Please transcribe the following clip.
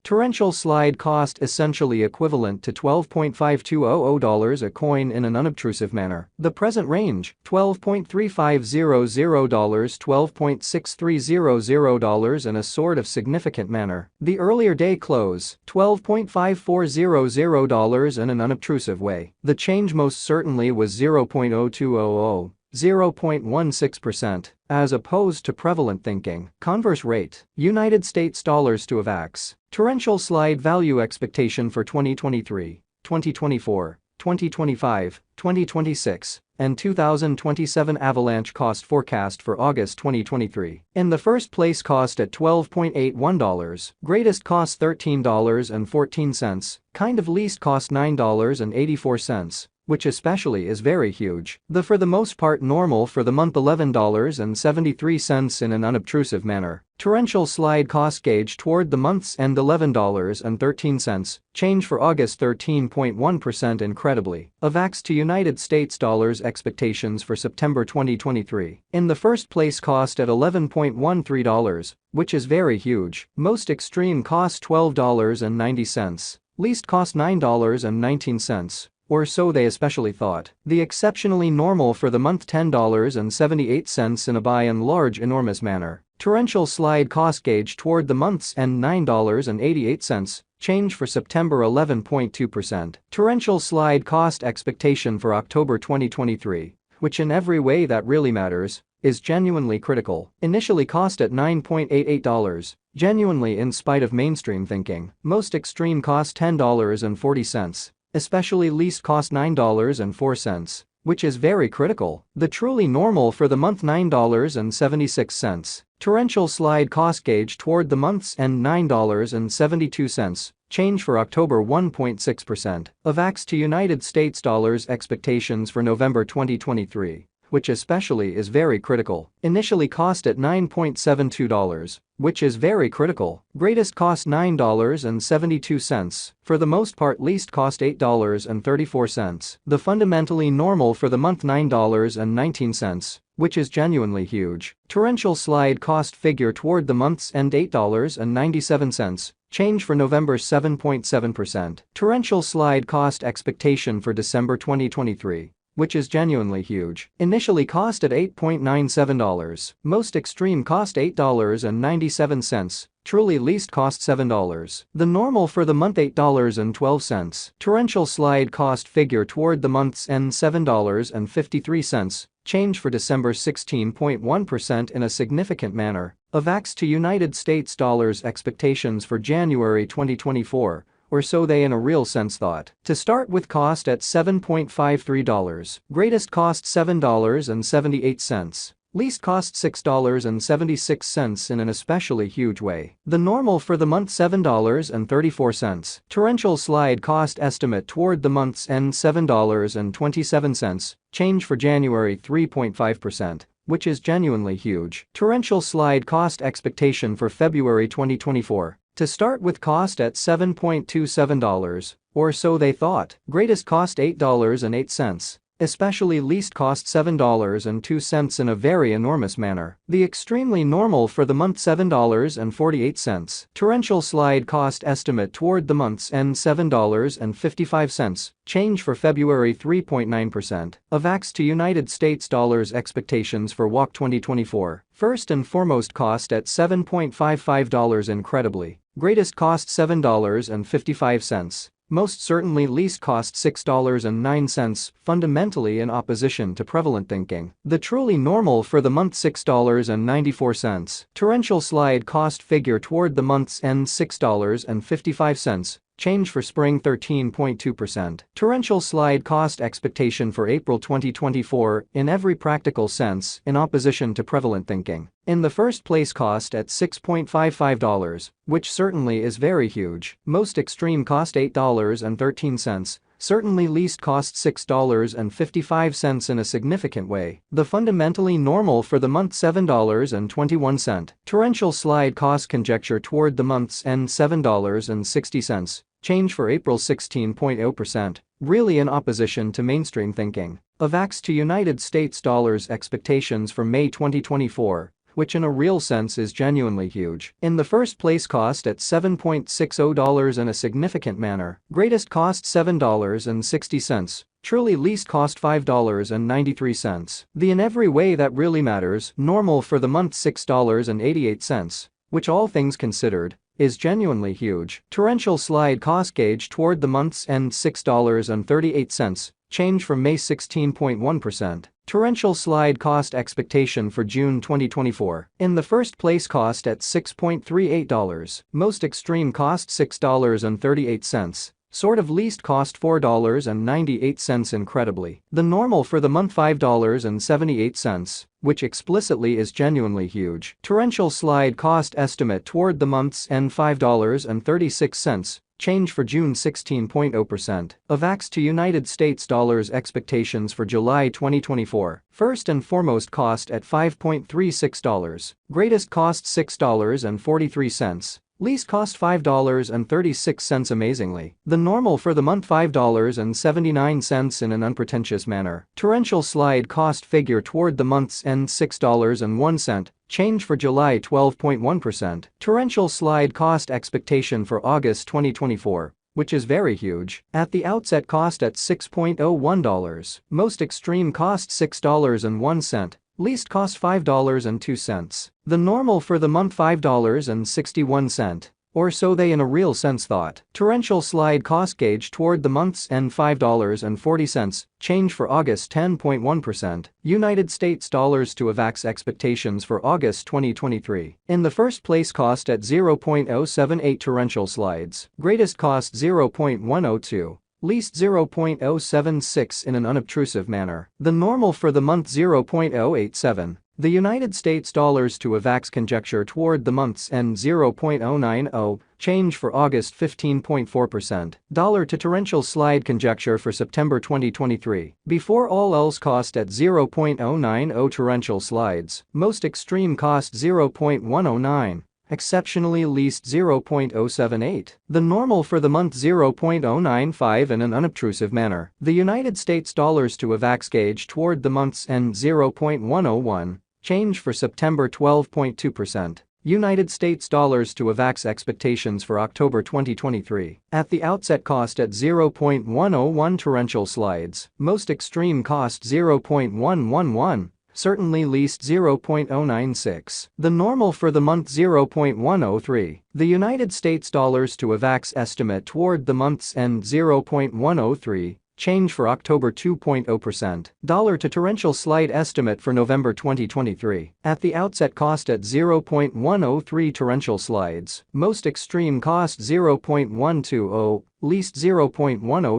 Torrential slide cost essentially equivalent to $12.5200 a coin in an unobtrusive manner. The present range, $12.3500, $12.6300 in a sort of significant manner. The earlier day close, $12.5400 in an unobtrusive way. The change most certainly was 0.0200. 0.16%, as opposed to prevalent thinking. Converse rate, United States dollars to Avax. Torrential slide value expectation for 2023, 2024, 2025, 2026, and 2027 Avalanche cost forecast for August 2023. In the first place, cost at $12.81, greatest cost $13.14, kind of least cost $9.84. Which especially is very huge. The for the most part normal for the month $11.73 in an unobtrusive manner. Torrential slide cost gauge toward the month's end $11.13, change for August 13.1% incredibly. Avax to United States dollars expectations for September 2023. In the first place, cost at $11.13, which is very huge. Most extreme cost $12.90. Least cost $9.19. Or so they especially thought. The exceptionally normal for the month $10.78 in a by and large enormous manner. Torrential slide cost gauge toward the month's end $9.88, change for September 11.2%. Torrential slide cost expectation for October 2023, which in every way that really matters, is genuinely critical. Initially cost at $9.88, genuinely in spite of mainstream thinking. Most extreme cost $10.40. Especially least cost $9.04, which is very critical. The truly normal for the month $9.76. Torrential slide cost gauge toward the month's end $9.72, change for October 1.6%. Avax to United States dollars expectations for November 2023, which especially is very critical. Initially cost at $9.72, which is very critical. Greatest cost $9.72, for the most part least cost $8.34. The fundamentally normal for the month $9.19, which is genuinely huge. Torrential slide cost figure toward the month's end $8.97, change for November 7.7%. Torrential slide cost expectation for December 2023, which is genuinely huge. Initially cost at $8.97, most extreme cost $8.97, truly least cost $7. The normal for the month $8.12. Torrential slide cost figure toward the month's end $7.53, change for December 16.1% in a significant manner. Avax to United States dollars expectations for January 2024, or so they in a real sense thought. To start with, cost at $7.53, greatest cost $7.78, least cost $6.76 in an especially huge way. The normal for the month $7.34. Torrential slide cost estimate toward the month's end $7.27, change for January 3.5%. Which is genuinely huge. Torrential slide cost expectation for February 2024. To start with, cost at $7.27, or so they thought. Greatest cost $8.08, especially least cost $7.02 in a very enormous manner. The extremely normal for the month $7.48. Torrential slide cost estimate toward the month's end $7.55, change for February 3.9%. Avax to United States dollars expectations for WAC 2024. First and foremost, cost at $7.55 incredibly. Greatest cost $7.55. Most certainly least cost $6.09, fundamentally in opposition to prevalent thinking. The truly normal for the month $6.94. Torrential slide cost figure toward the month's end $6.55, change for spring 13.2%. Torrential slide cost expectation for April 2024 in every practical sense in opposition to prevalent thinking. In the first place, cost at $6.55, which certainly is very huge. Most extreme cost $8.13, certainly least cost $6.55 in a significant way. The fundamentally normal for the month $7.21. Torrential slide cost conjecture toward the month's end $7.60, change for April 16.0%, really in opposition to mainstream thinking. Avax to United States dollars expectations for May 2024, which in a real sense is genuinely huge. In the first place cost at $7.60 in a significant manner, greatest cost $7.60. Truly least cost $5.93. The in every way that really matters, normal for the month $6.88, which all things considered, is genuinely huge. Torrential slide cost gauge toward the month's end $6.38, change from May 16.1%. Torrential slide cost expectation for June 2024. In the first place cost at $6.38, most extreme cost $6.38. Sort of least cost $4.98 incredibly. The normal for the month $5.78, which explicitly is genuinely huge. Torrential slide cost estimate toward the month's end $5.36, change for June 16.0%. Avax to United States dollars expectations for July 2024. First and foremost cost at $5.36. Greatest cost $6.43. Least cost $5.36 amazingly. The normal for the month $5.79 in an unpretentious manner. Torrential slide cost figure toward the month's end $6.01, change for July 12.1%. Torrential slide cost expectation for August 2024, which is very huge. At the outset cost at $6.01. Most extreme cost $6.01. Least cost $5.02. The normal for the month $5.61, or so they in a real sense thought. Torrential slide cost gauge toward the month's end $5.40, change for August 10.1%. United States dollars to Avax expectations for August 2023. In the first place cost at 0.078 torrential slides. Greatest cost 0.102. Least 0.076 in an unobtrusive manner. The normal for the month 0.087. The United States dollars to Avax conjecture toward the month's end 0.090, change for August 15.4%. Dollar to torrential slide conjecture for September 2023. Before all else cost at 0.090 torrential slides. Most extreme cost 0.109. Exceptionally least 0.078. The normal for the month 0.095 in an unobtrusive manner. The United States dollars to Avax gauge toward the month's end 0.101, change for September 12.2%. United States dollars to Avax expectations for October 2023. At the outset cost at 0.101 torrential slides. Most extreme cost 0.111. Certainly least 0.096. The normal for the month 0.103. The United States dollars to Avax estimate toward the month's end 0.103, change for October 2.0%. Dollar to torrential slide estimate for November 2023. At the outset cost at 0.103 torrential slides. Most extreme cost 0.120, least 0.10.